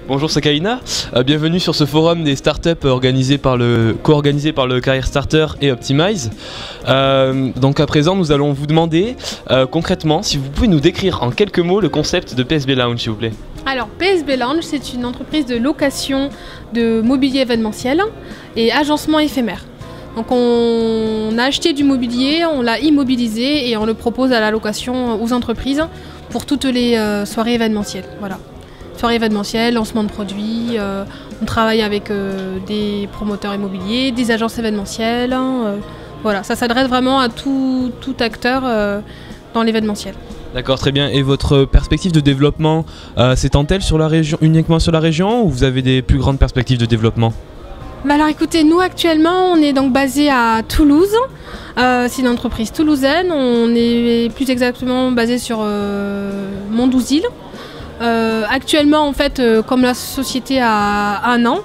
Bonjour Sakarina, bienvenue sur ce forum des startups co-organisé par le Career Starter et Optimize. Donc à présent nous allons vous demander concrètement si vous pouvez nous décrire en quelques mots le concept de PSB Lounge s'il vous plaît. Alors PSB Lounge c'est une entreprise de location de mobilier événementiel et agencement éphémère. Donc on a acheté du mobilier, on l'a immobilisé et on le propose à la location aux entreprises pour toutes les soirées événementielles. Voilà. Soirée événementielle, lancement de produits, on travaille avec des promoteurs immobiliers, des agences événementielles. Voilà, ça s'adresse vraiment à tout acteur dans l'événementiel. D'accord, très bien. Et votre perspective de développement s'étend-elle sur la région, uniquement sur la région, ou vous avez des plus grandes perspectives de développement ? Alors écoutez, nous actuellement on est donc basé à Toulouse, c'est une entreprise toulousaine, on est plus exactement basé sur Mondouzil. Actuellement en fait comme la société a 1 an,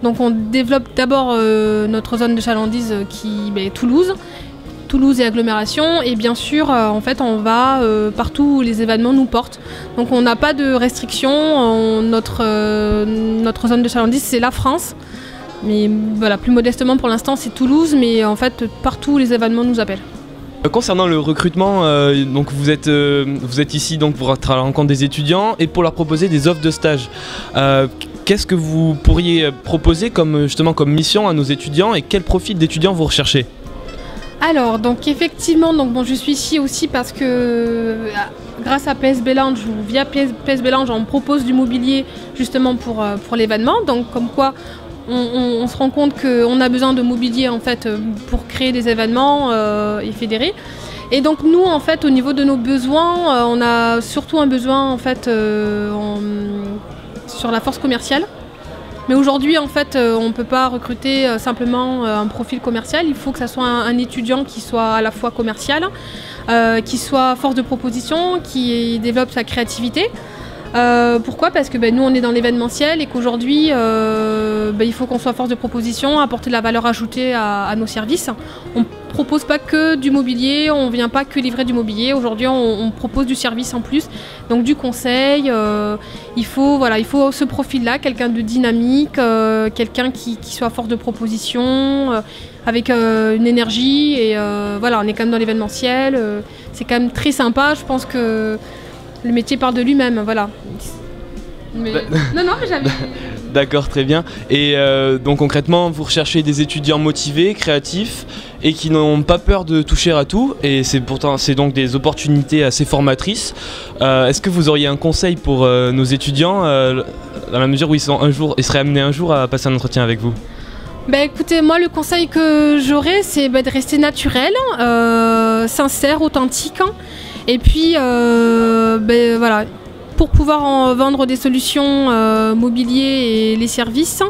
donc on développe d'abord notre zone de chalandise qui est Toulouse et agglomération, et bien sûr en fait on va partout où les événements nous portent. Donc on n'a pas de restrictions, notre zone de chalandise c'est la France. Mais voilà, plus modestement pour l'instant c'est Toulouse, mais en fait partout où les événements nous appellent. Concernant le recrutement, donc vous êtes ici donc pour être à la rencontre des étudiants et pour leur proposer des offres de stage. Qu'est-ce que vous pourriez proposer comme mission à nos étudiants et quel profil d'étudiants vous recherchez ? Alors donc effectivement je suis ici aussi parce que grâce à PSB Lounge ou via PSB Lounge on propose du mobilier justement pour l'événement, donc comme quoi on se rend compte qu'on a besoin de mobilier en fait pour créer des événements et fédérer. Et donc nous en fait au niveau de nos besoins, on a surtout un besoin en fait sur la force commerciale. Mais aujourd'hui en fait on ne peut pas recruter simplement un profil commercial, il faut que ça soit un étudiant qui soit à la fois commercial, qui soit force de proposition, qui développe sa créativité. Pourquoi ? Parce que nous on est dans l'événementiel et qu'aujourd'hui il faut qu'on soit force de proposition, apporter de la valeur ajoutée à nos services. On ne propose pas que du mobilier, on ne vient pas que livrer du mobilier. Aujourd'hui on propose du service en plus, donc du conseil. Il faut ce profil-là, quelqu'un de dynamique, quelqu'un qui soit force de proposition, avec une énergie. Et on est quand même dans l'événementiel, c'est quand même très sympa, je pense que le métier parle de lui-même, voilà. Mais j'avais... D'accord, très bien. Et donc concrètement, vous recherchez des étudiants motivés, créatifs et qui n'ont pas peur de toucher à tout. Et c'est donc des opportunités assez formatrices. Est-ce que vous auriez un conseil pour nos étudiants dans la mesure où ils seraient amenés un jour à passer un entretien avec vous ? Écoutez, moi le conseil que j'aurais, c'est de rester naturel, sincère, authentique. Et puis, pour pouvoir vendre des solutions mobilier et les services,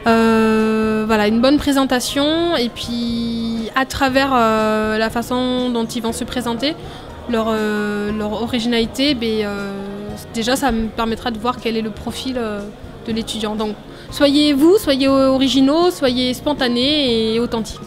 une bonne présentation et puis à travers la façon dont ils vont se présenter, leur originalité, déjà ça me permettra de voir quel est le profil de l'étudiant. Donc soyez originaux, soyez spontanés et authentiques.